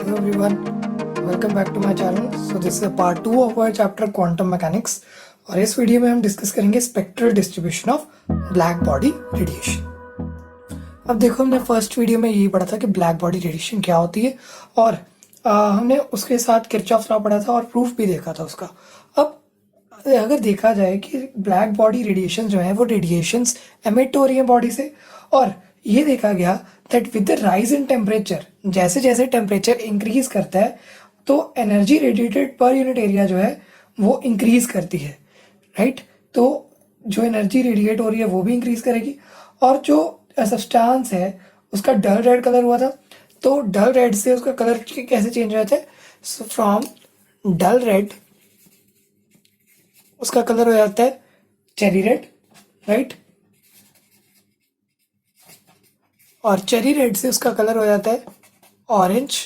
Hello everyone, welcome back to my channel. So this is a part 2 of our chapter Quantum Mechanics और इस video में हम discuss करेंगे spectral distribution of black body radiation. अब देखो, हमने first video में यही पढ़ा था कि ब्लैक बॉडी रेडिएशन क्या होती है और हमने उसके साथ किरचॉफ लॉ पढ़ा था और प्रूफ भी देखा था उसका। अब अगर देखा जाए कि ब्लैक बॉडी रेडिएशन जो है वो रेडिएशंस एमिट हो रही है बॉडी से, और ये देखा गया that with the rise in temperature, जैसे जैसे टेम्परेचर इंक्रीज करता है तो एनर्जी रेडिएटेड पर यूनिट एरिया जो है वो इंक्रीज करती है, राइट। तो जो एनर्जी रेडिएट हो रही है वो भी इंक्रीज करेगी, और जो सब्सटेंस है उसका डल रेड कलर हुआ था, तो डल रेड से उसका कलर कैसे चेंज हो जाता है? सो फ्रॉम डल रेड उसका कलर हो जाता है चेरी रेड, राइट। और चेरी रेड से उसका कलर हो जाता है ऑरेंज,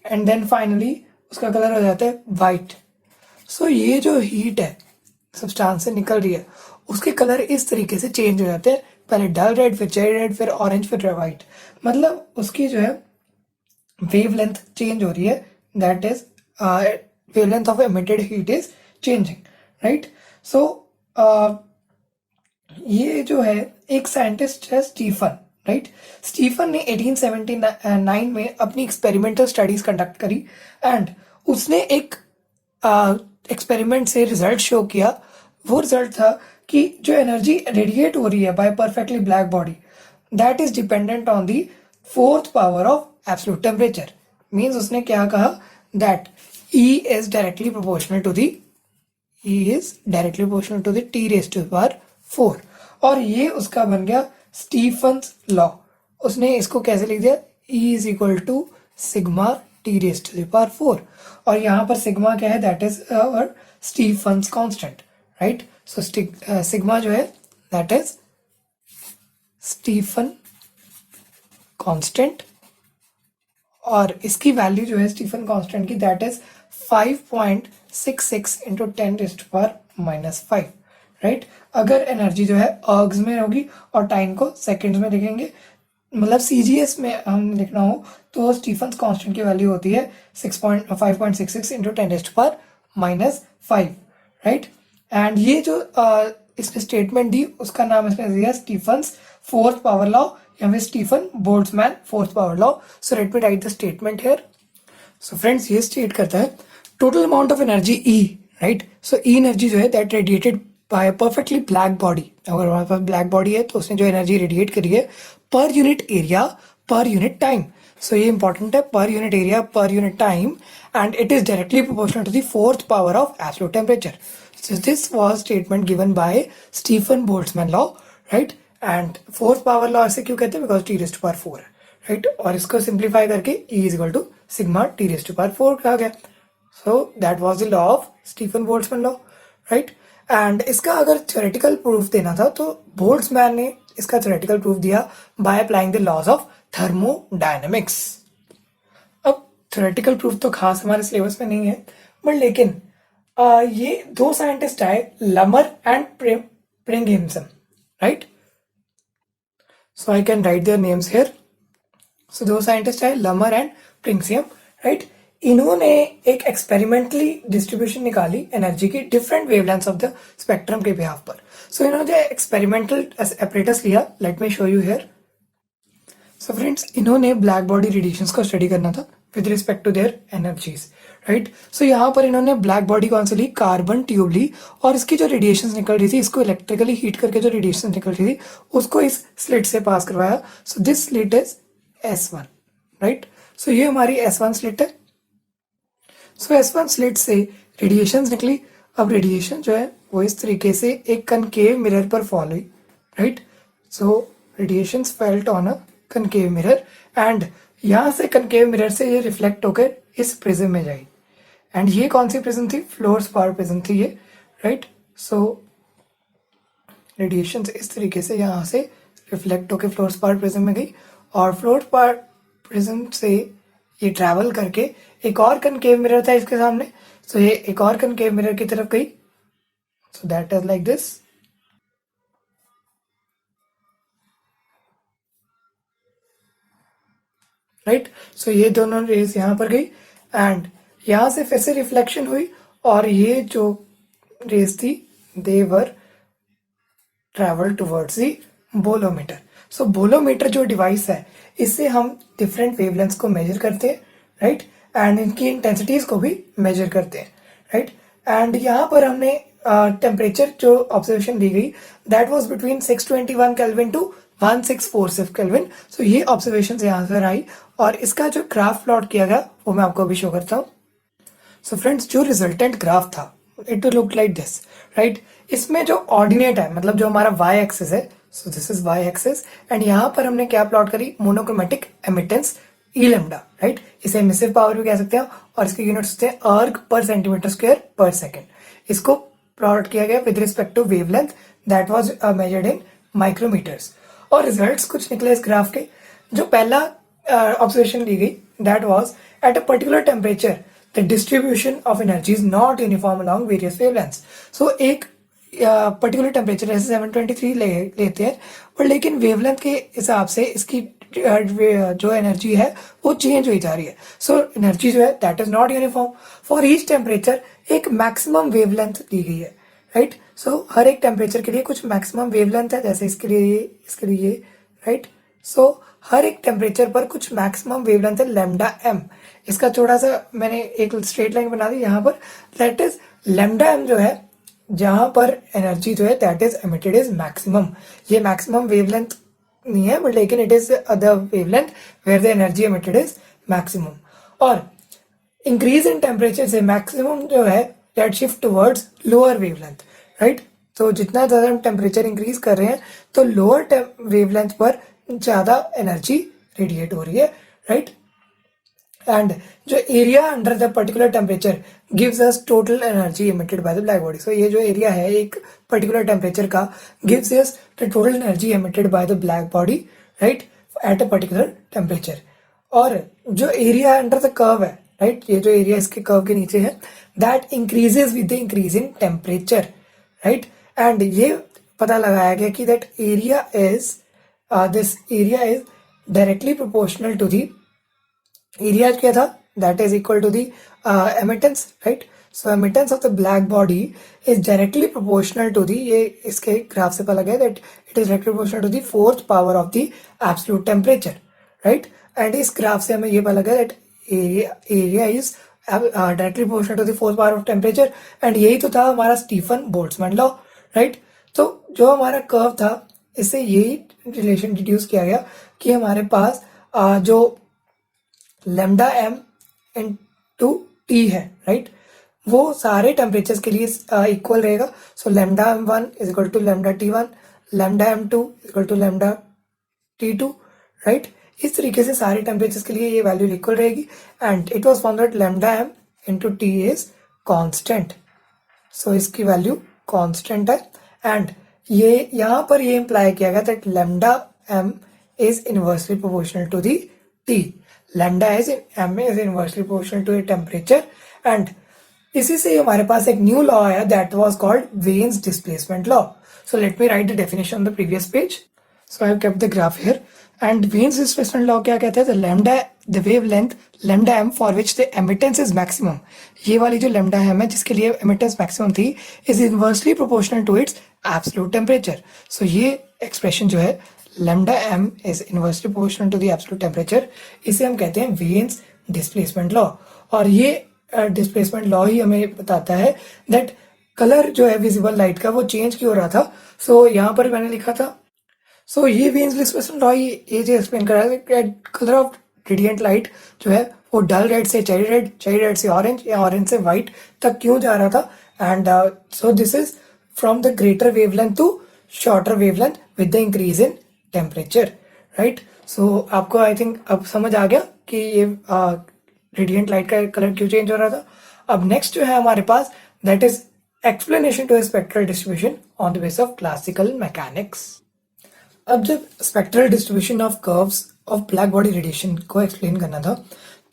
एंड देन फाइनली उसका कलर हो जाता है वाइट। सो ये जो हीट है सब्सटेंस से निकल रही है उसके कलर इस तरीके से चेंज हो जाते हैं, पहले डल रेड, फिर चेरी रेड, फिर ऑरेंज, फिर वाइट। मतलब उसकी जो है वेव लेंथ चेंज हो रही है, that is wave length of emitted heat is changing, right. So ये जो है एक साइंटिस्ट है स्टीफन, राइट। स्टीफन ने 1879 में अपनी एक्सपेरिमेंटल स्टडीज कंडक्ट करी एंड उसने एक एक्सपेरिमेंट से रिजल्ट शो किया। वो रिजल्ट था कि जो एनर्जी रेडिएट हो रही है by perfectly black body, that is dependent on the fourth power of absolute temperature. Means उसने क्या कहा that E is directly proportional to the T raised to the power 4, और ये उसका बन गया स्टीफन्स लॉ। उसने इसको कैसे लिख दिया? E is equal to sigma T raised to the power 4, और यहाँ पर सिग्मा क्या है? That is our Stefan's constant, right. So sigma जो है दैट इज स्टीफन कांस्टेंट, और इसकी वैल्यू जो है स्टीफन कांस्टेंट की दैट इज 5.66 इंटू 10⁻⁻5, राइट। अगर एनर्जी जो है अर्ग्स में होगी और टाइम को सेकंड्स में लिखेंगे, मतलब CGS में हम लिखना हो तो स्टीफन कांस्टेंट की वैल्यू होती है 5.66 इंटू 10⁻⁻5, राइट। एंड ये जो इसने स्टेटमेंट दी उसका नाम इसने दिया स्टीफन्स फोर्थ पावर लॉ या फिर Stefan Boltzmann fourth power law. So let me write the statement here. So friends, ये स्टेट करता है total amount of energy E, right. So E energy जो है that radiated by perfectly black body. अगर हमारे पास black body है तो उसने जो एनर्जी रेडिएट करी है per unit area per unit time. So ये इंपॉर्टेंट है, per unit area per unit time, and it is directly proportional to the fourth power of absolute temperature. So this was statement given by Stefan Boltzmann law, right. And fourth power law ऐसे क्यों कहते हैं? Because T raised to power 4 है, right. और इसको simplify करके E is equal to sigma T raised to power 4 कहा गया। सो that was the law of Stephen Boltzmann law, right. And इसका अगर थ्योरेटिकल प्रूफ देना था तो बोल्ट्जमैन ने इसका थ्योरेटिकल प्रूफ दिया by applying the laws of thermodynamics. अब थ्योरेटिकल प्रूफ तो खास हमारे सिलेबस में नहीं है, बट लेकिन ये दो साइंटिस्ट आए, Lummer and Pringsheim, right. So I can write their names here. So दो साइंटिस्ट है लमर एंड प्रिंगसियम, राइट। इन्होंने एक एक्सपेरिमेंटली डिस्ट्रीब्यूशन निकाली एनर्जी की different wavelengths of the spectrum के बिहाफ पर। सो इन्होंने एक्सपेरिमेंटल एपरेटस लिया, let me show you here. So friends, इन्होंने ब्लैक बॉडी रेडिएशंस को स्टडी करना था with respect to their energies, right. So यहाँ पर इन्होंने ब्लैक बॉडी कौन सी ली? कार्बन ट्यूब ली, और इसकी जो रेडिएशंस निकल रही थी इसको इलेक्ट्रिकली हीट करके जो रेडिएशंस निकल रही थी उसको इस स्लिट से पास करवाया। So this slit is S1, right. So ये हमारी S1 स्लिट है। सो S1 स्लिट से रेडिएशंस निकली। अब रेडिएशन जो है वो इस तरीके से एक कनकेव मिरर पर फॉल हुई, right. So radiations felt on a concave mirror, and यहाँ से कनकेव मिरर से ये रिफ्लेक्ट होकर इस प्रिज्म में जाएगी। एंड ये कौन सी प्रिज्म थी? फ्लोरस्पार प्रिज्म थी ये, राइट। सो रेडिएशंस इस तरीके से यहाँ से रिफ्लेक्ट होकर फ्लोरस्पार प्रिज्म में गई, और फ्लोरस्पार प्रिज्म से ये ट्रैवल करके एक और कनकेव मिरर था इसके सामने। सो ये एक और कनकेव मिरर की तरफ गई। So that is like this. Right. So ये दोनों रेज यहाँ पर गई एंड यहाँ से फिर से रिफ्लेक्शन हुई और ये जो रेज थी they were travel towards the bolometer. So bolometer जो डिवाइस है इससे हम डिफरेंट वेवलेंथ्स को मेजर करते हैं, राइट, एंड इनकी इंटेंसिटीज को भी मेजर करते हैं, राइट। एंड यहाँ पर हमने टेम्परेचर जो ऑब्जर्वेशन दी गई that was between 621 kelvin to 1646 kelvin. So ये ऑब्जर्वेशन यहाँ पर आई और इसका जो ग्राफ प्लॉट किया गया वो मैं आपको अभी शो करता हूँ। सो फ्रेंड्स जो रिजल्टेंट ग्राफ था it look like this, right. इसमें जो ऑर्डिनेट है मतलब जो हमारा वाई एक्सिस है, so this is Y axis and यहाँ पर हमने क्या प्लॉट करी, monochromatic emittance E lambda, right. इसे एमिसिव पावर भी कह सकते हैं और इसके यूनिट्स होते हैं erg per centimetre square per second. इसको प्लॉट किया गया with respect to wavelength that was measured in micrometres और रिजल्ट्स कुछ निकले इस ग्राफ के। जो पहला ऑब्जर्वेशन ली गई that was at a particular temperature the distribution of energy is not uniform along various wavelengths. So एक पर्टिकुलर टेम्परेचर जैसे 723 लेते हैं पर लेकिन वेवलेंथ के हिसाब से इसकी जो एनर्जी है वो चेंज हुई जा रही है। सो एनर्जी जो है that is not uniform for each temperature. एक मैक्सिमम वेवलेंथ दी गई है, राइट। सो हर एक टेम्परेचर के लिए कुछ मैक्सिमम वेवलेंथ है, जैसे इसके लिए राइट। सो हर एक टेम्परेचर पर कुछ मैक्सिमम वेवलेंथ है लैम्डा एम। इसका थोड़ा सा मैंने एक स्ट्रेट लाइन बना दी यहाँ पर, दैट इज लैम्डा एम जो है जहां पर एनर्जी जो है that is emitted is maximum. ये मैक्सिमम वेवलेंथ नहीं है बट लेकिन it is the wavelength where the energy emitted is maximum. और इंक्रीज इन टेम्परेचर से मैक्सिमम जो है that shift towards lower wavelength, right. तो जितना ज़्यादा हम टेम्परेचर इंक्रीज कर रहे हैं तो लोअर वेवलेंथ पर ज़्यादा एनर्जी रेडिएट हो रही है, राइट। एंड जो area under the particular temperature gives us total energy emitted by the black body. So ये जो एरिया है एक पर्टिकुलर टेम्परेचर का gives us the total energy emitted by the black body, right, at a particular temperature. और जो area under the curve है, right, ये जो एरिया इसके कर्व के नीचे है that increases with the increase in temperature, right. And ये पता लगाया गया कि that area is this area is directly proportional to the area क्या था that is equal to the emittance, right. So emittance of the black body is directly proportional to the, ये इसके graph से पता लगा that it is directly proportional to the fourth power of the absolute temperature, right. And इस graph से हमें ये पता लगा that area is directly proportional to the fourth power of temperature. And यही तो था हमारा स्टीफन बोल्ट्जमैन लॉ, राइट। तो जो हमारा कर्व था इससे यही रिलेशन डिड्यूस किया गया कि हमारे पास जो लैम्डा एम इनटू टी है, राइट, वो सारे टेम्परेचर्स के लिए इक्वल रहेगा। So lambda m one is equal to lambda T one, lambda m two is equal to lambda T two, right. इस तरीके से सारे टेम्परेचर्स के लिए ये वैल्यू इक्वल रहेगी and it was found that lambda m into T is constant. So इसकी value constant है एंड ये यहाँ पर ये इंप्लाई किया गया that lambda m is inversely proportional to the T. Lambda is m is inversely proportional to a temperature and इसी से हमारे पास एक न्यू लॉ आया that was called Wien's displacement law. So let me write the definition on the previous page. So I have kept the graph here and Wien's displacement law क्या कहता है, the wavelength lambda m for which the emittance is maximum. ये वाली जो lambda m है जिसके लिए emittance maximum थी is inversely proportional to its absolute temperature. So ये एक्सप्रेशन जो है lambda m is inversely proportional to the absolute temperature, इसे हम कहते हैं वेन्स डिस्प्लेसमेंट लॉ। और ये डिस्प्लेसमेंट लॉ ही हमें बताता है दैट कलर जो है विजिबल लाइट का वो चेंज क्यों हो रहा था। सो यहाँ पर मैंने लिखा था, सो ये वेन्स डिस्प्लेसमेंट लॉ ये जो एक्सप्लेन कर रहा है कलर ऑफ रेडिएंट लाइट जो है वो डल रेड से चेरी रेड से ऑरेंज या ऑरेंज से व्हाइट तक क्यों जा रहा था। And so this is from the greater wavelength to shorter wavelength with the increase in temperature, right. So आपको आई थिंक अब समझ आ गया कि ये रेडिएंट लाइट का कलर क्यों चेंज हो रहा था। अब नेक्स्ट जो है हमारे पास that is explanation to spectral distribution on the base of classical mechanics. अब जब spectral distribution of curves of black body radiation को एक्सप्लेन करना था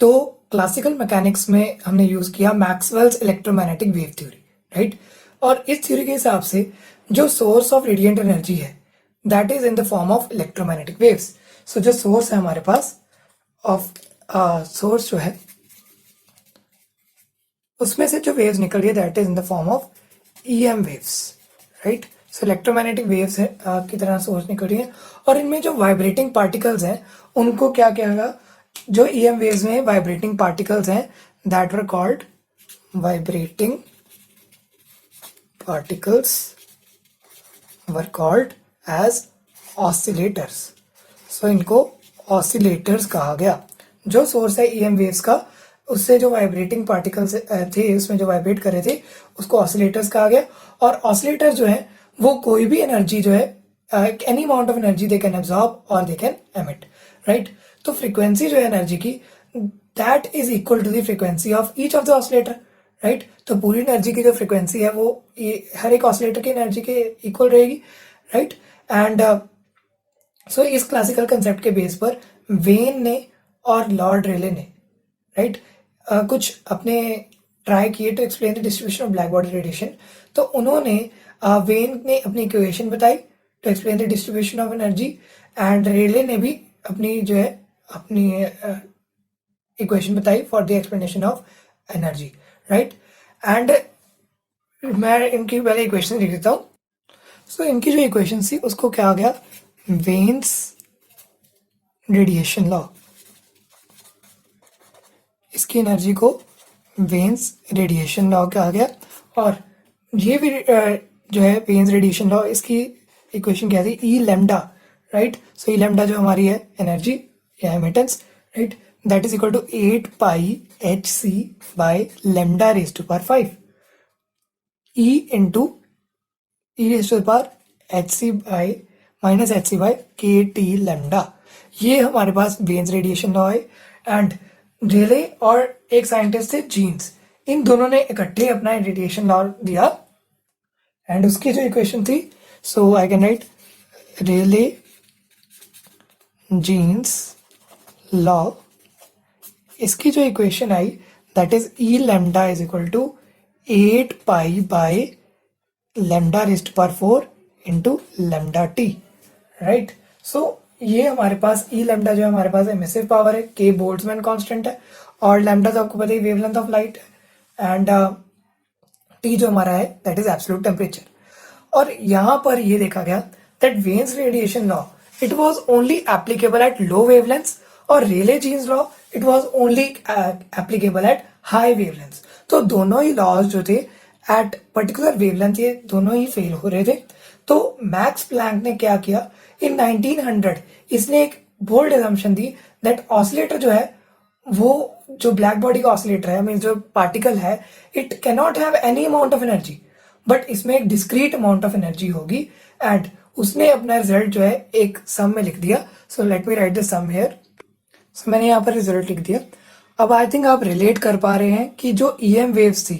तो क्लासिकल मैकेनिक्स में हमने यूज किया Maxwell's electromagnetic wave theory, right. और इस थ्योरी के हिसाब से जो सोर्स ऑफ रेडिएंट एनर्जी है that is in the form of electromagnetic waves. So जो सोर्स है हमारे पास ऑफ सोर्स जो है उसमें से जो वेव्स निकल रही है that is in the form of EM waves, right. So electromagnetic waves है की तरह सोर्स निकल रही है, और इनमें जो वाइब्रेटिंग पार्टिकल्स हैं उनको क्या कहेगा, जो EM वेव्स में वाइब्रेटिंग पार्टिकल्स हैं that were called vibrating particles were called as oscillators. So इनको ऑसिलेटर्स कहा गया। जो सोर्स है EM वेव्स का, उससे जो वाइब्रेटिंग पार्टिकल्स थे उसमें जो वाइब्रेट कर रहे थे उसको ऑसिलेटर्स कहा गया। और ऑसिलेटर्स जो है वो कोई भी एनर्जी जो है, any amount of energy they can absorb और दे कैन एमिट, राइट। तो फ्रीक्वेंसी जो है एनर्जी की that is equal to the frequency of each of the oscillator, right. तो पूरी एनर्जी की जो फ्रीक्वेंसी है वो हर एक ऑसिलेटर की एनर्जी के इक्वल रहेगी, राइट। एंड सो इस क्लासिकल कंसेप्ट के बेस पर वेन ने और लॉर्ड रेले ने, राइट, कुछ अपने ट्राई किए to explain the distribution of black body radiation. तो उन्होंने वेन ने अपनी इक्वेशन बताई to explain the distribution of energy, and Rayleigh ने भी अपनी जो है अपनी इक्वेशन बताई for the explanation of energy, right. And मैं इनकी पहले इक्वेशन लिख देता हूँ। सो इनकी जो इक्वेशन थी उसको क्या आ गया, वेन्स रेडिएशन लॉ। इसकी एनर्जी को वेन्स रेडिएशन लॉ कहा गया। और ये भी जो है वेन्स रेडिएशन लॉ, इसकी इक्वेशन क्या थी, E lambda, right. So E lambda जो हमारी है एनर्जी या emittance, right, that is equal to 8 pi HC by lambda raise to power 5 E into E raise to power HC by minus HC by KT lambda. ये हमारे पास veins radiation law है। And रेले और एक scientist थे jeans, इन दोनों ने इकट्ठे अपना रेडिएशन लॉ दिया। एंड उसकी जो इक्वेशन थी, so I can write Rayleigh Jeans law. इसकी जो इक्वेशन आई that is E lambda is equal to 8 pi by lambda raised power 4 into lambda T, right. So ये हमारे पास ई लैम्डा जो है हमारे पास एमिसिव पावर है, के बोल्ट्जमैन कांस्टेंट है, और लैम्डा तो आपको पता है वेवलेंथ ऑफ लाइट है, एंड टी जो हमारा है दैट इज एब्सोल्यूट टेम्परेचर। और यहाँ पर ये देखा गया that Wien's radiation law it was only applicable at low wavelengths, और Rayleigh Jeans law it was only applicable at high wavelengths. तो दोनों ही लॉज जो थे एट पर्टिकुलर वेवलेंथ ये दोनों ही फेल हो रहे थे। तो मैक्स प्लैंक ने क्या किया, इन 1900 इसने एक बोल्ड असम्पशन दी दैट ऑसिलेटर जो है वो जो ब्लैक बॉडी का ऑसिलेटर है, मीन जो पार्टिकल है, it can not have any amount of energy, but इसमें एक डिस्क्रीट अमाउंट ऑफ एनर्जी होगी। एंड उसने अपना रिजल्ट जो है एक सम में लिख दिया। So let me write the sum here. So मैंने यहाँ पर रिजल्ट लिख दिया। अब आई थिंक आप रिलेट कर पा रहे हैं कि जो EM वेव्स थी,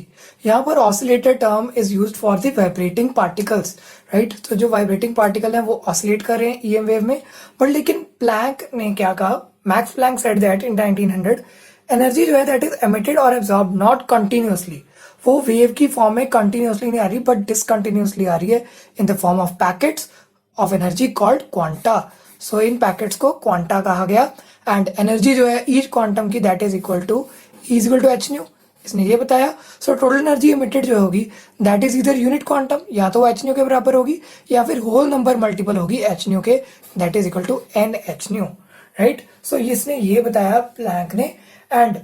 यहाँ पर oscillator term is used for the vibrating particles, right. तो जो वाइब्रेटिंग पार्टिकल है वो ऑसिलेट कर रहे हैं EM वेव में, बट लेकिन प्लैंक ने क्या कहा, Max Planck said that in 1900 energy जो है दैट इज एमिटेड और एब्जॉर्ब नॉट कंटिन्यूसली, वो वेव की फॉर्म में कंटिन्यूसली नहीं आ रही बट डिसकंटिन्यूसली आ रही है in the form of packets of energy called quanta. So इन पैकेट्स को क्वांटा कहा गया। एंड एनर्जी जो है ईच क्वांटम की that is equal to h new, इसने ये बताया। सो टोटल एनर्जी इमिटेड जो होगी दैट इज इधर यूनिट क्वांटम, या तो h न्यू के बराबर होगी या फिर होल नंबर मल्टीपल होगी h न्यू के, that is equal to NH nu, right. So इसने ये बताया प्लैंक ने। And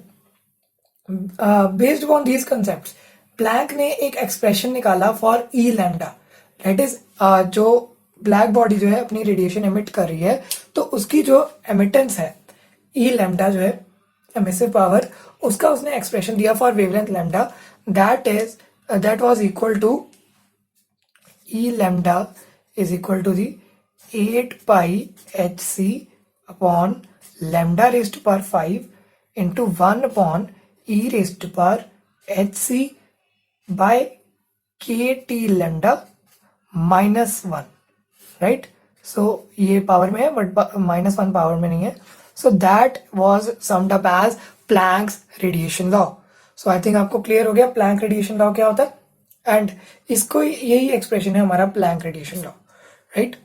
based on these concept Planck ने एक एक्सप्रेशन निकाला for E lambda, that is जो ब्लैक बॉडी जो है अपनी रेडिएशन एमिट कर रही है, तो उसकी जो एमिटेंस है ई लैम्डा जो है एमिसिव पावर, उसका उसने एक्सप्रेशन दिया for wavelength lambda, that was equal to E lambda is equal to the 8 pi HC upon lambda raised to power 5 into 1 upon E raised to power HC by KT lambda -1, right. So ये power में है but -1 power में नहीं है। So that was summed up as Planck's radiation law. So I think आपको clear हो गया Planck radiation law क्या होता है, एंड इसको यही एक्सप्रेशन है हमारा प्लैंक रेडिएशन लॉ, राइट।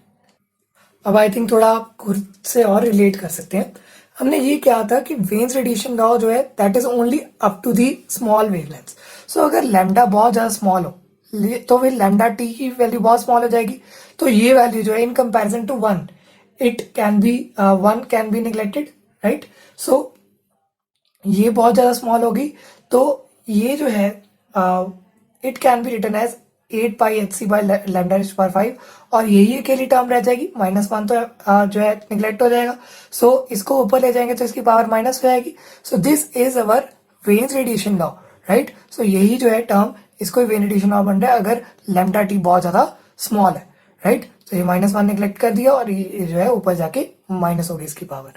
अब आई थिंक थोड़ा आप खुद से और रिलेट कर सकते हैं। हमने ये क्या था कि वेन्स रेडिएशन लॉ जो है that is only up to the small wavelength. So अगर लैम्डा बहुत ज़्यादा स्मॉल हो तो फिर लैम्डा टी की वैल्यू बहुत स्मॉल हो जाएगी, तो ये वैल्यू जो है in comparison to one it can be one can be neglected, right. So ये बहुत ज़्यादा स्मॉल होगी, तो ये जो है it can be written as 8 pi h c by lambda raise to power 5, और यही अकेली टर्म रह जाएगी, -1 तो जो है निगलेक्ट हो जाएगा। सो इसको ऊपर ले जाएंगे तो इसकी पावर माइनस हो जाएगी। So this is our Wien's radiation law, right. So यही जो है टर्म, इसको वेन रेडिएशन लॉ बन रहा है अगर लैम्डा टी बहुत ज़्यादा स्मॉल है, राइट। तो ये -1 निगलेक्ट कर दिया और ये जो है ऊपर जाके माइनस हो गई इसकी पावर।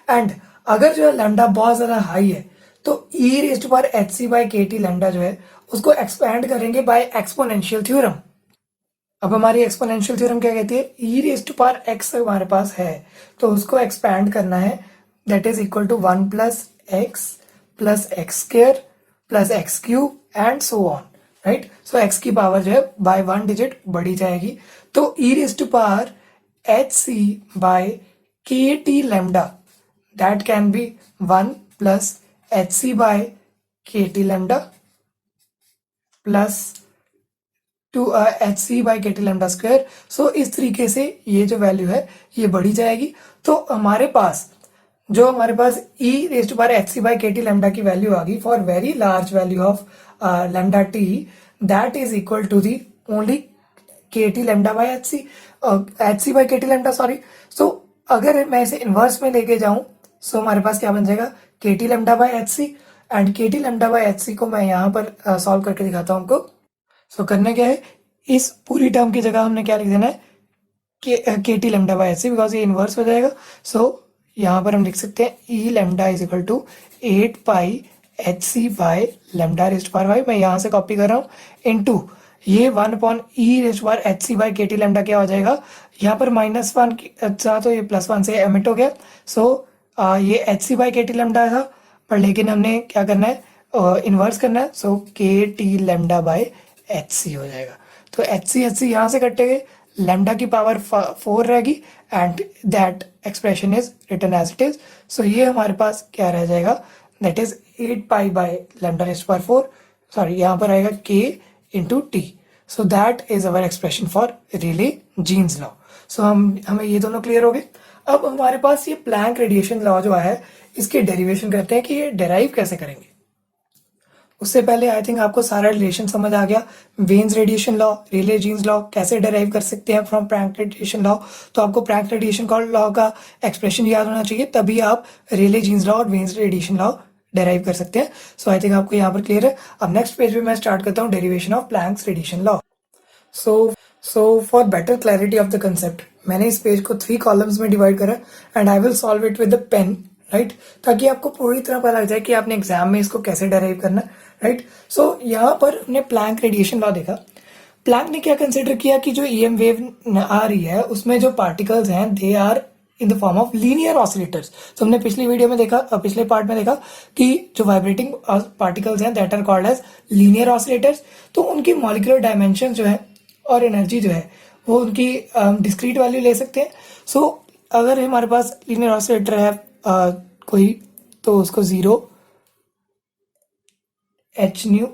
एंड अगर जो है लैम्डा बहुत ज़्यादा हाई है तो E raise to power H C by के टी लैम्डा जो है उसको एक्सपैंड करेंगे बाय एक्सपोनेंशियल थ्योरम। अब हमारी एक्सपोनेंशियल थ्योरम क्या कहती है, E raise to power x हमारे पास है तो उसको एक्सपैंड करना है, that is equal to 1 plus x square plus x cube and so on, right. So x की पावर जो है बाय 1 डिजिट बढ़ी जाएगी, तो E raise to power H C by के T lambda that can be 1 plus hc by kt lambda plus 2 hc by kt lambda square. So इस तरीके से ये जो वैल्यू है ये बढ़ी जाएगी, तो हमारे पास e raise to power H C by के टी लैम्डा की वैल्यू आ गई for very large value of lambda T, that is equal to the only k T lambda by H C by के टी लैम्डा, सॉरी। सो अगर मैं इसे inverse में लेके जाऊं सो हमारे पास क्या बन जाएगा, k T lambda by H c, and k T lambda by H c को मैं यहाँ पर सॉल्व करके दिखाता हूँ आपको। सो करना क्या है, इस पूरी टर्म की जगह हमने क्या लिख देना है, k T lambda by H c, because ये इन्वर्स हो जाएगा। सो यहाँ पर हम लिख सकते हैं E lambda is equal to 8 pi h c by lambda raise to power 5, मैं यहाँ से कॉपी कर रहा हूँ, इनटू ये 1 upon E raise to power H C by के टी लैम्डा क्या हो जाएगा, यहाँ पर -1 अच्छा तो ये +1 से एमिट हो गया। सो ये एच सी बाई के टी लैम्डा था, पर लेकिन हमने क्या करना है, इन्वर्स करना है। सो K T lambda by H C हो जाएगा, तो एच सी यहाँ से कटे गए, लैम्डा की पावर 4 रहेगी, and that expression is written as it is. So ये हमारे पास क्या रह जाएगा, that is 8 pi by lambda raise to power 4, sorry यहाँ पर आएगा k into T. So that is our expression for Rayleigh Jeans law. So हमें ये दोनों क्लियर हो गए। अब हमारे पास ये प्लैंक रेडिएशन लॉ जो है इसके डेरिवेशन करते हैं कि ये डेराइव कैसे करेंगे। उससे पहले आई थिंक आपको सारा रिलेशन समझ आ गया, वेन्स रेडिएशन लॉ, रेले जीन्स लॉ कैसे डेराइव कर सकते हैं फ्रॉम प्लैंक रेडिएशन लॉ। तो आपको प्लैंक रेडिएशन लॉ का एक्सप्रेशन याद होना चाहिए, तभी आप रेले जीन्स लॉ और वेन्स रेडिएशन लॉ डेराइव कर सकते हैं। सो आई थिंक आपको यहाँ पर क्लियर है। अब नेक्स्ट पेज पे मैं स्टार्ट करता हूँ derivation of Planck's radiation law. So for better clarity of the concept मैंने इस पेज को 3 कॉलम्स में डिवाइड करा, and I will solve it with the pen, right, ताकि आपको पूरी तरह पता लग जाए कि आपने एग्जाम में इसको कैसे डेराइव करना, राइट। सो यहाँ पर हमने प्लैंक रेडिएशन लॉ देखा। प्लैंक ने क्या कंसिडर किया कि जो ईएम वेव आ रही है उसमें जो पार्टिकल्स हैं they are in the form of linear oscillators. तो हमने पिछली वीडियो में देखा, पिछले पार्ट में देखा कि जो वाइब्रेटिंग पार्टिकल्स हैं that are called as linear oscillators. तो उनकी मॉलिक्यूलर डायमेंशन जो है और एनर्जी जो है वो उनकी डिस्क्रीट वैल्यू ले सकते हैं। सो अगर हमारे पास लीनियर ऑसिलेटर है कोई, तो उसको 0 h nu,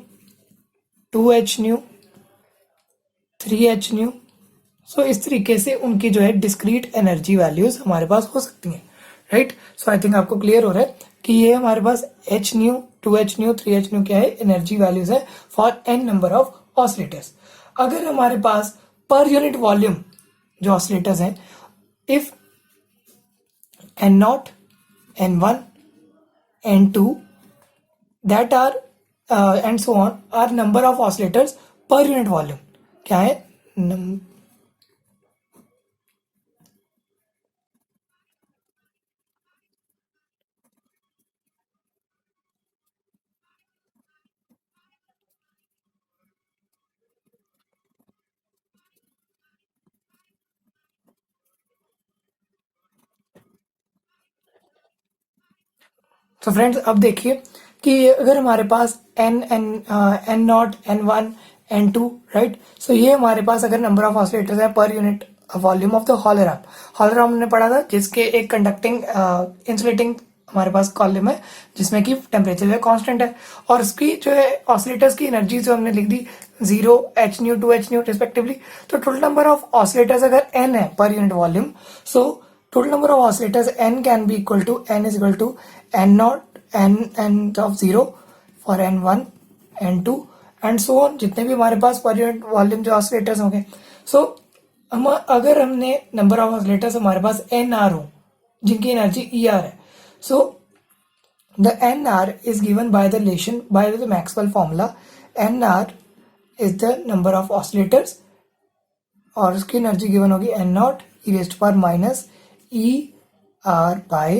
2h nu, 3h nu, so इस तरीके से उनकी जो है डिस्क्रीट एनर्जी वैल्यूज हमारे पास हो सकती हैं, राइट। सो आई थिंक आपको क्लियर हो रहा है कि ये हमारे पास h nu, 2h nu, 3h new क्या है, एनर्जी वैल्यूज है for n number of oscillators. अगर हमारे पास पर यूनिट वॉल्यूम जो ऑसिलेटर्स हैं, if n0, n1, n2 that are and so on are number of oscillators per unit volume, क्या है तो फ्रेंड्स अब देखिए कि अगर हमारे पास n naught, n1, n2, right. So ये हमारे पास अगर नंबर ऑफ ऑसिलेटर्स है per unit volume of the hologram. Hologram हमने पढ़ा था जिसके एक कंडक्टिंग इंसुलेटिंग हमारे पास कॉलम है जिसमें कि टेम्परेचर जो है कांस्टेंट है, और उसकी जो है ऑसिलेटर्स की एनर्जी जो हमने लिख दी 0 h new 2 h new respectively. तो टोटल नंबर ऑफ ऑसिलेटर्स अगर n है per unit volume, so total number of oscillators n can be equal to n is equal to n naught n of 0 for n1 n2 and so on, जितने भी हमारे पास पर unit volume जो oscillators होंगे। सो हम अगर हमने नंबर ऑफ ऑसिलेटर्स हमारे पास एन आर हो जिनकी एनर्जी ई आर है, so the N R is given by the relation by the Maxwell formula. N R is the number of oscillators और उसकी एनर्जी गिवन होगी एन नॉट ई रेस्ट पर minus E R by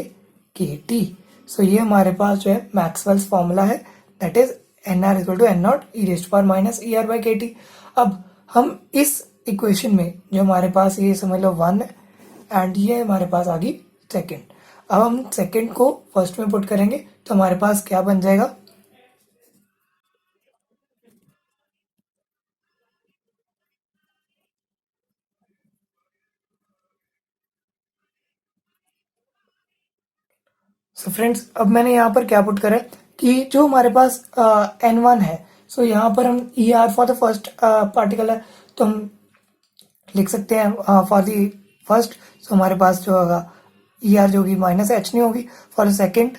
के T. So ये हमारे पास जो है मैक्सवेल्स फॉर्मूला है, that is N R equal to N naught E raised पर माइनस ई आर बाय के टी। अब हम इस इक्वेशन में जो हमारे पास ये समझ लो 1 है एंड ये हमारे पास आ गई सेकेंड। अब हम सेकेंड को फर्स्ट में पुट करेंगे तो हमारे पास क्या बन जाएगा, सो फ्रेंड्स अब मैंने यहाँ पर क्या पुट करा है कि जो हमारे पास n1 है, सो यहाँ पर हम E R for the first particle है तो हम लिख सकते हैं फॉर दी फर्स्ट। सो हमारे पास जो होगा ई आर जो होगी माइनस एच न्यू होगी, फॉर द सेकेंड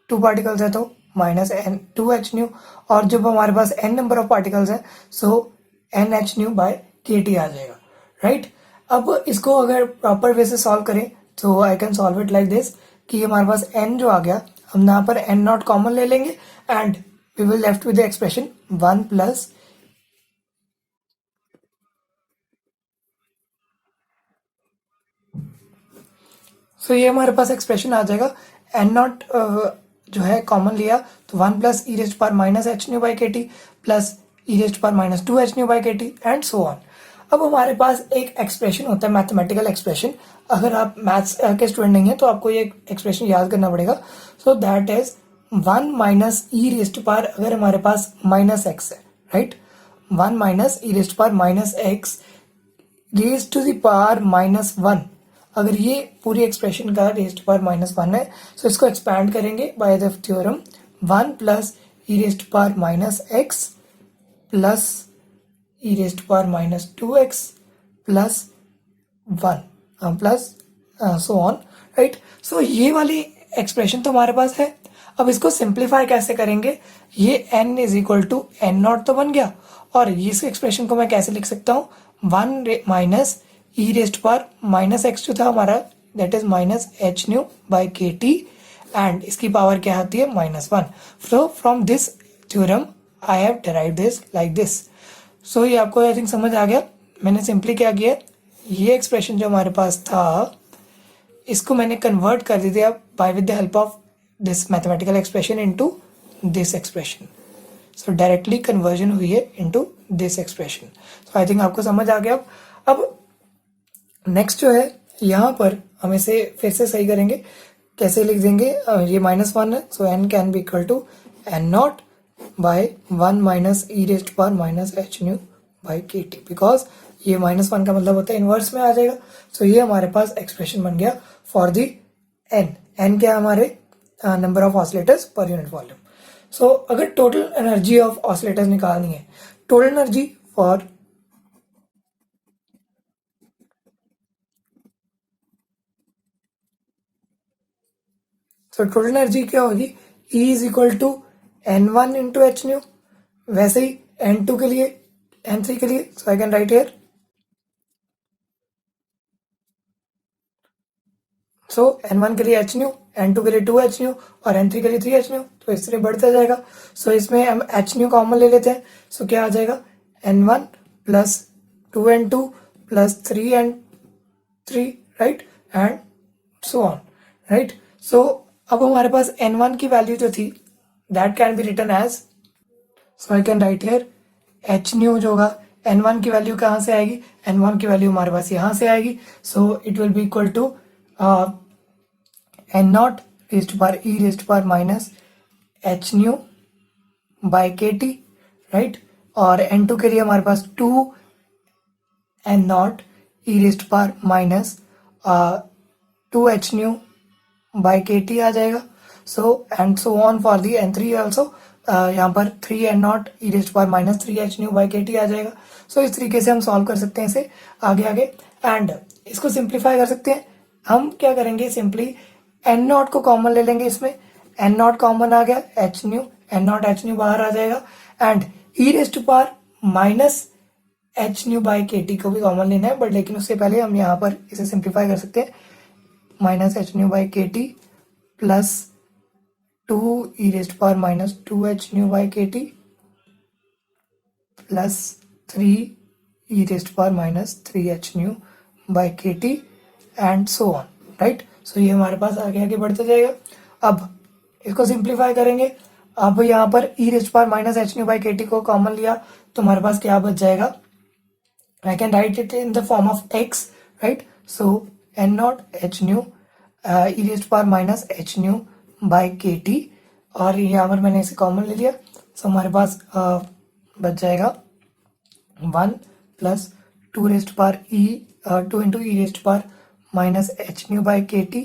2 पार्टिकल्स है तो माइनस एन 2 एच न्यू, और जब हमारे पास n नंबर ऑफ पार्टिकल्स है सो एन एच न्यू बाय के टी आ जाएगा, राइट। अब इसको अगर प्रॉपर वे से सॉल्व करें तो I can solve it like this कि हमारे पास n जो आ गया, हम यहाँ पर n नॉट कॉमन ले लेंगे and we will left with the expression 1 plus so ये हमारे पास एक्सप्रेशन आ जाएगा। एन नॉट जो है कॉमन लिया तो 1 plus E raised power minus H nu by के T plus E raised power minus 2 H nu by के टी एंड सो ऑन। अब हमारे पास एक एक्सप्रेशन होता है मैथमेटिकल एक्सप्रेशन, अगर आप मैथ्स के स्टूडेंट नहीं है तो आपको ये एक्सप्रेशन याद करना पड़ेगा। So that is 1 minus E raised power, अगर हमारे पास माइनस एक्स है, right, 1 minus E raised power minus X raise to the power minus 1। अगर ये पूरी एक्सप्रेशन का रेस्ट पावर माइनस 1 है सो इसको एक्सपैंड करेंगे by the theorem 1 plus E raised power minus x plus E raised power minus 2x plus 1 plus so on, right. So ये वाली expression तो हमारे पास है। अब इसको सिंप्लीफाई कैसे करेंगे, ये n is equal to N naught तो बन गया, और इस एक्सप्रेशन को मैं कैसे लिख सकता हूँ 1 minus E raised power minus x जो था हमारा that is minus H nu by के टी एंड इसकी पावर क्या आती है minus 1। So from this theorem I have derived this like this. So ये आपको आई थिंक समझ आ गया। मैंने सिंपली क्या किया, ये एक्सप्रेशन जो हमारे पास था इसको मैंने कन्वर्ट कर दिया by with the help of this mathematical expression into this expression. So directly conversion हुई है into this expression. So I think आपको समझ आ गया। अब नेक्स्ट जो है यहाँ पर हम इसे फिर से सही करेंगे, कैसे लिख देंगे, ये -1 है so n can be equal to N naught by 1 minus E raised power minus H nu by के टी, बिकॉज ये -1 का मतलब होता है इनवर्स में आ जाएगा। सो ये हमारे पास एक्सप्रेशन बन गया फॉर दी n क्या हमारे number of oscillators per unit volume. So अगर टोटल एनर्जी ऑफ ऑसिलेटर्स निकालनी है, total energy for so total energy क्या होगी, E is equal to n1 into H nu, वैसे ही n2 के लिए n3 के लिए, so I can write here so n1 के लिए एच न्यू, n2 के लिए 2 एच न्यू और n3 के लिए 3 एच न्यू, तो इस तरह बढ़ता जाएगा। सो इसमें हम एच न्यू कॉमन ले लेते हैं, सो क्या आ जाएगा n1 plus 2n2 plus 3n3, right, and so on, right. So अब हमारे पास n1 की वैल्यू जो थी that can be written as, so I can write here h nu जो होगा n1 की वैल्यू कहाँ से आएगी, n1 की वैल्यू हमारे पास यहाँ से आएगी। So it will be equal to N naught raised power E raised power minus H nu by के टी, राइट, और n2 के लिए हमारे पास 2 N naught E raised power minus 2 H nu by के टी आ जाएगा। So and so on for the n3 also, यहाँ पर 3 n naught E raised power minus 3 H nu by के टी आ जाएगा. सो इस तरीके से हम सॉल्व कर सकते हैं इसे आगे आगे. एंड इसको सिंप्लीफाई कर सकते हैं. हम क्या करेंगे, सिंपली एन नॉट को कॉमन ले लेंगे. इसमें एन नॉट कॉमन आ गया, H nu, N naught H nu बाहर आ जाएगा. And E raised power minus H nu by के टी को भी कॉमन लेना है, बट लेकिन उससे पहले हम यहाँ पर इसे सिंप्लीफाई कर सकते हैं. माइनस एच न्यू बाई के T plus 2 E raised power minus 2 H nu by के T plus 3 E raised power minus 3 H nu by के T and so on. Right. So ये हमारे पास आगे आगे बढ़ता जाएगा. अब इसको सिंप्लीफाई करेंगे. अब यहाँ पर E raised power minus H nu by के टी को कॉमन लिया तो हमारे पास क्या बच जाएगा, I can write it in the form of x, right? So n naught h nu e raised power minus h nu by kt, और यहाँ पर मैंने इसे कॉमन ले लिया. सो हमारे पास बच जाएगा 1 plus 2 raised power e 2 into E raised power minus H nu by के T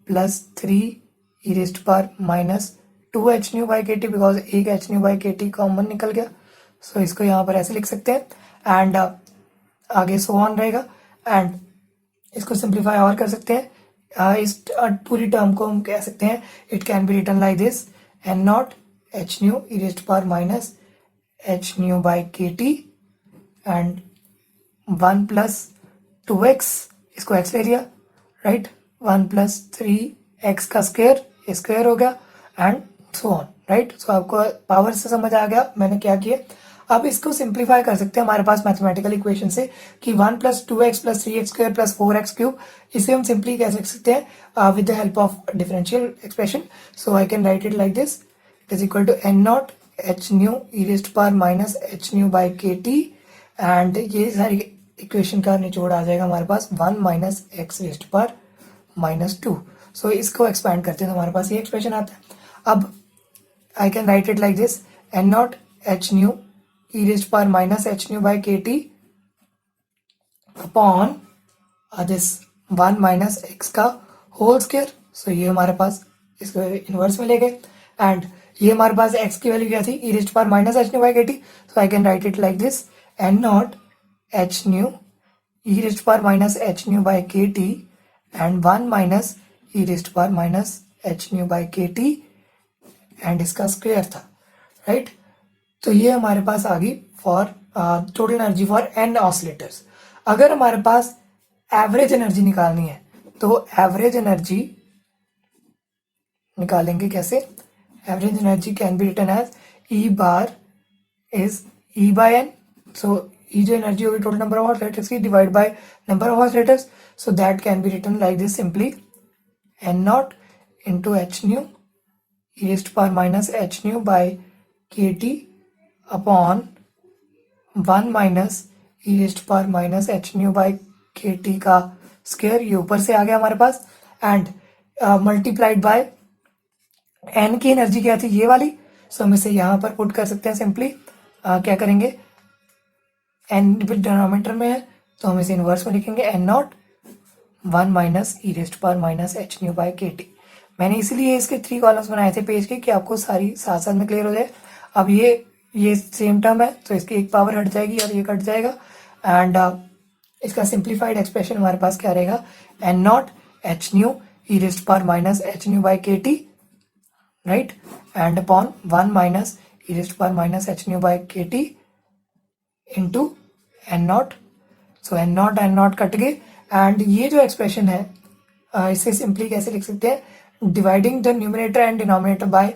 plus 3 E raised power minus 2 H nu by के टी, बिकॉज एक एच न्यू बाई के टी कॉमन निकल गया. सो इसको यहाँ पर ऐसे लिख सकते हैं. एंड आगे सो ऑन रहेगा. एंड इसको सिंप्लीफाई और कर सकते हैं. इस पूरी टर्म को हम कह सकते हैं, it can be written like this, N naught H nu E raised power minus H nu by के टी एंड 1 प्लस 2x, इसको x ले लिया. राइट. 1 प्लस 3x का स्क्वायर हो गया and so on. Right. So आपको power से समझ आ गया मैंने क्या किया. अब इसको सिंप्लीफाई कर सकते हैं हमारे पास मैथमेटिकल इक्वेशन से कि 1 plus 2x plus 3x square plus 4x cube, इसे हम सिंपली कह सकते हैं with the help of differential expression. So I can write it like this, it is equal to N naught H nu E raised power minus H nu by के T. And ये सारी equation का निचोड़ आ जाएगा हमारे पास 1 minus X raised power minus 2. So इसको एक्सपैंड करते हैं तो हमारे पास ये एक्सप्रेशन आता है. अब I can write it like this, N naught H nu e raised power minus h nu by kt upon this 1 minus x का होल स्क्वायर. सो ये हमारे पास इसको इनवर्स में ले गए. एंड ये हमारे पास x की वैल्यू क्या थी, e raised power minus h nu by kt. So I can write it like this, n not h nu e raised power minus h nu by kt and 1 minus e raised power minus h nu by kt and इसका square था. Right. तो ये हमारे पास आ गई for total energy for n oscillators. अगर हमारे पास average energy निकालनी है तो एवरेज एनर्जी निकालेंगे कैसे. Average energy can be written as E bar is E by N. So E जो एनर्जी होगी टोटल नंबर ऑफ ऑसिलेटर्स की divide by number of oscillators. So that can be written like this simply, N naught into H nu E raised power minus H nu by के T upon 1 minus E raised power minus H nu by के T का square. ये ऊपर से आ गया हमारे पास. And multiplied by N की energy क्या थी, ये वाली. सो हम इसे यहाँ पर पुट कर सकते हैं सिंपली. क्या करेंगे, एन डिनोमिनेटर में है तो हम इसे इनवर्स में लिखेंगे, N naught 1 minus E raised power minus H nu by के टी. मैंने इसीलिए इसके 3 कॉलम्स बनाए थे पेज के कि आपको सारी साथ साथ में क्लियर हो जाए. अब ये सेम टर्म है तो इसकी एक पावर हट जाएगी और ये कट जाएगा. एंड इसका सिंप्लीफाइड एक्सप्रेशन हमारे पास क्या रहेगा, N naught H nu E raised power minus H nu by के T. Right. And upon 1 minus E raised power minus H nu by के T into N naught. So N naught cut गए. And ये जो expression है इसे simply कैसे लिख सकते हैं, dividing the numerator and denominator by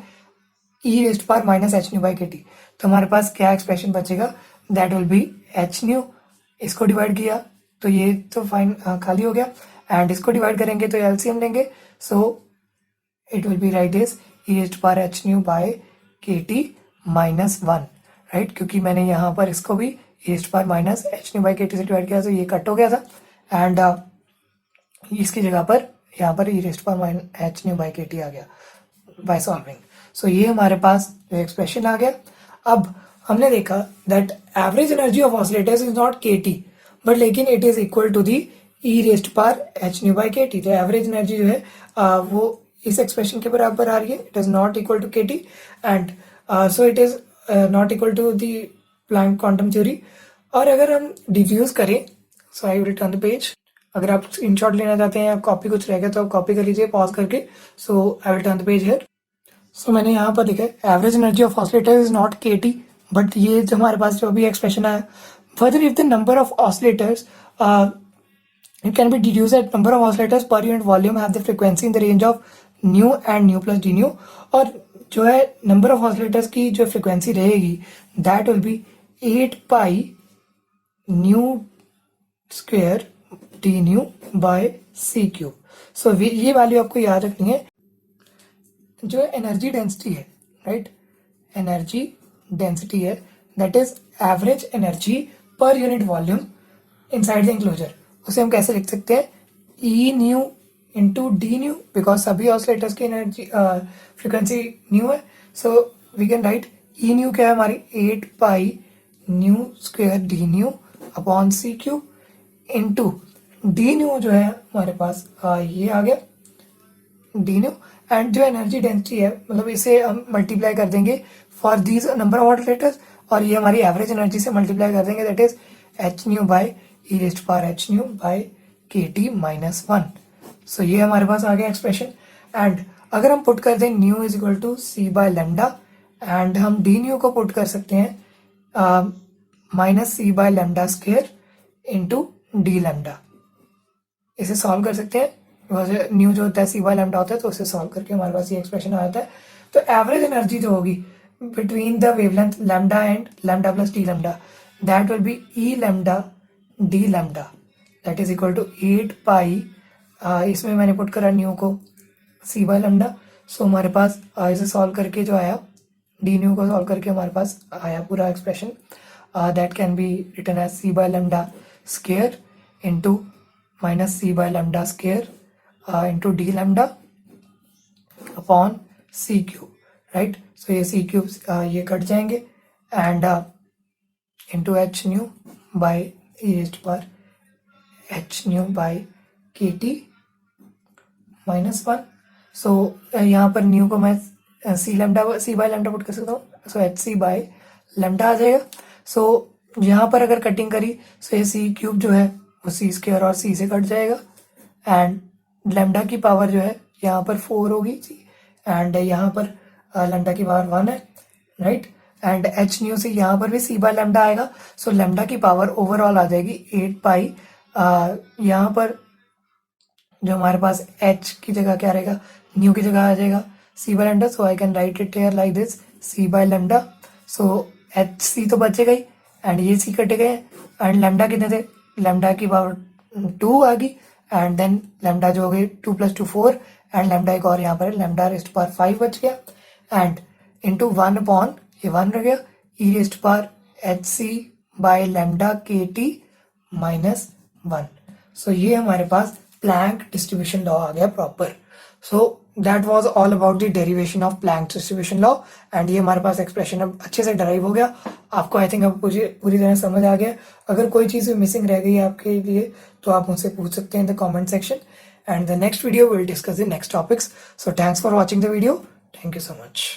E raised power minus H nu by के टी. तो हमारे पास क्या एक्सप्रेशन बचेगा, that will B H new. इसको डिवाइड किया तो ये तो फाइन खाली हो गया. एंड इसको डिवाइड करेंगे तो एलसीएम लेंगे. So it will be right is E raised power H nu by के टी माइनस 1. राइट. क्योंकि मैंने यहाँ पर इसको भी E raised power minus H nu by के टी से डिवाइड किया तो ये कट हो गया था. एंड इसकी जगह पर यहाँ पर E raised power minus H nu by के टी आ गया बाय सॉल्विंग. सो ये हमारे पास जो एक्सप्रेशन आ गया. अब हमने देखा that average energy of oscillators is not K T but लेकिन it is equal to the E raised power H nu by के टी. तो एवरेज एनर्जी जो है वो इस एक्सप्रेशन के बराबर आ रही है, it is not equal to K T and so it is not equal to the Planck quantum theory. और अगर हम डिड्यूस करें, so I will turn the page. अगर आप स्क्रीनशॉट लेना चाहते हैं या कॉपी कुछ रह गया तो आप कॉपी कर लीजिए पॉज करके। So I will turn the page here. So मैंने यहाँ पर लिखा है average energy of oscillator is not K T, but ये जो हमारे पास जो अभी एक्सप्रेशन आया, further if the number of oscillators it can be deduced that number of oscillators per unit volume have the frequency in the range of nu and nu plus d nu। और जो है number of oscillators की जो frequency रहेगी that will be 8 pi nu square D nu by C cube. So ये value आपको याद रखनी है। जो एनर्जी डेंसिटी है, राइट, एनर्जी डेंसिटी है that is average energy per unit volume inside the enclosure. उसे हम कैसे लिख सकते हैं, E nu into D nu, because सभी ऑसिलेटर्स की एनर्जी फ्रिक्वेंसी न्यू है। So we can write E nu क्या है हमारी 8 pi nu square D nu upon C cube into D nu जो है हमारे पास ये आ गया डी न्यू। एंड जो एनर्जी डेंसिटी है, मतलब इसे हम मल्टीप्लाई कर देंगे for these number of oscillators और ये हमारी एवरेज एनर्जी से मल्टीप्लाई कर देंगे, that is H nu by E raised power H nu by के टी माइनस 1। सो ये हमारे पास आ गया एक्सप्रेशन। एंड अगर हम पुट कर दें nu is equal to C by lambda and हम डी न्यू को पुट कर सकते हैं minus C by lambda square into D lambda. इसे सॉल्व कर सकते हैं, न्यू जो होता है सी बाय लेमडा होता है, तो उसे सॉल्व करके हमारे पास ये एक्सप्रेशन आ जाता है। तो एवरेज एनर्जी जो होगी between the wavelength lambda and lambda plus d lambda that will be E lambda d lambda that is equal to 8 pi, इसमें मैंने पुट करा न्यू को सी बाय लेमडा। सो हमारे पास इसे सॉल्व करके जो आया डी न्यू को सॉल्व करके हमारे पास आया पूरा expression that can be written as C by lambda square into minus C by lambda square into D lambda upon C cube, right. So ये सी क्यूब ये कट जाएंगे and into H nu by E raised power H nu by के T minus 1। So यहाँ पर new को मैं सी by lambda put कर सकता हूँ, so H C by lambda आ जाएगा। सो यहाँ पर अगर कटिंग करी सो ये सी क्यूब जो है वो सी स्क्वायर और सी से कट जाएगा एंड लेमडा की पावर जो है यहाँ पर 4 होगी एंड यहाँ पर लेमडा की पावर 1 है, राइट। एंड एच न्यू से यहाँ पर भी सी बाय लेमडा आएगा। सो लेमडा की पावर ओवरऑल आ जाएगी 8 पाई, यहाँ पर जो हमारे पास एच की जगह क्या रहेगा, न्यू की जगह आ जाएगा C by lambda. So I can write it here like this C by lambda. So H C तो बचेगा ही एंड ये सी कटे गए एंड लेमडा कितने थे, लेमडा की पावर 2 आ गई एंड देन लेमडा जो हो गई 2 + 2 4 एंड लेमडा एक और यहाँ पर लेमडा रेस्ट पावर 5 बच गया एंड इंटू 1 अपॉन ये 1 रह गया E raised power H C by lambda K T minus 1। So ये हमारे पास प्लैंक डिस्ट्रीब्यूशन लॉ आ गया proper. So that was all about the derivation of Planck distribution law and ये हमारे पास एक्सप्रेशन अब अच्छे से डराइव हो गया। आपको आई थिंक अब पूरी तरह समझ आ गया। अगर कोई चीज़ मिसिंग रह गई है आपके लिए तो आप मुझसे पूछ सकते हैं in the comment section and the next video will discuss the next topics. So thanks for watching the video, thank you so much.